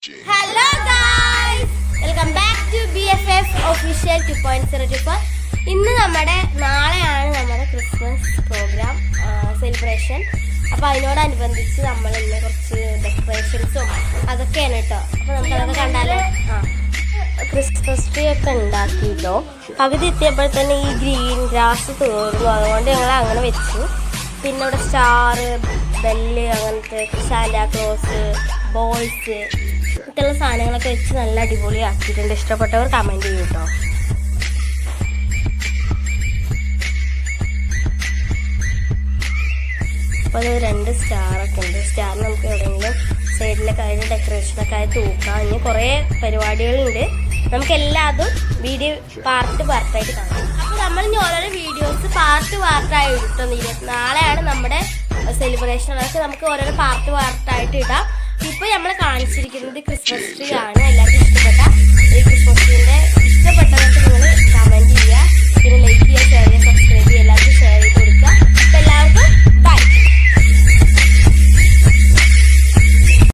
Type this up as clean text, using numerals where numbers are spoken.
Hello guys, welcome back to BFF Official 2.024. ഇന്ന് നാളെയാണ് നമ്മുടെ ക്രിസ്മസ് പ്രോഗ്രാം സെലിബ്രേഷൻ. അപ്പോൾ അതിനോടനുബന്ധിച്ച് നമ്മൾ ഇന്ന് കുറച്ച് ഡെക്കറേഷൻസും അതൊക്കെയാണ് കേട്ടോ. അപ്പോൾ നമുക്കതൊക്കെ കണ്ടാലോ. ക്രിസ്മസ് ട്രീ ഒക്കെ ഉണ്ടാക്കിയിട്ടോ. പകുതി എത്തിയപ്പോൾ തന്നെ ഈ ഗ്രീൻ ഗ്രാസ് തീർന്നു, അതുകൊണ്ട് ഞങ്ങൾ അങ്ങനെ വെച്ചു. പിന്നെ ഇവിടെ സ്റ്റാർ, ബെല്ല്, അങ്ങനത്തെ സാന്റാക്ലോസ്, ബോൾസ്, ഇങ്ങനത്തെയുള്ള സാധനങ്ങളൊക്കെ വെച്ച് നല്ല അടിപൊളിയാക്കിയിട്ടുണ്ട്. ഇഷ്ടപ്പെട്ടവർ കമൻറ്റ് ചെയ്യും കേട്ടോ. അപ്പോൾ അത് 2 സ്റ്റാറൊക്കെ ഉണ്ട്. സ്റ്റാർ നമുക്ക് എവിടെയെങ്കിലും സൈഡിലൊക്കെ അതിൻ്റെ ഡെക്കറേഷനൊക്കെ ആയി തൂക്കാം. ഇനി കുറേ പരിപാടികളുണ്ട്. നമുക്ക് എല്ലാതും വീഡിയോ പാർട്ടായിട്ട് കാണാം. അപ്പോൾ നമ്മൾ ഇനി ഓരോരോ വീഡിയോസ് പാർട്ടായി ഇട്ടോ. നാളെയാണ് നമ്മുടെ സെലിബ്രേഷൻ. അതൊക്കെ നമുക്ക് ഓരോരോ പാർട്ടായിട്ട് ഇടാം. ഇപ്പോൾ നമ്മൾ കാണിച്ചിരിക്കുന്നത് ക്രിസ്മസ് ട്രീ ആണ്.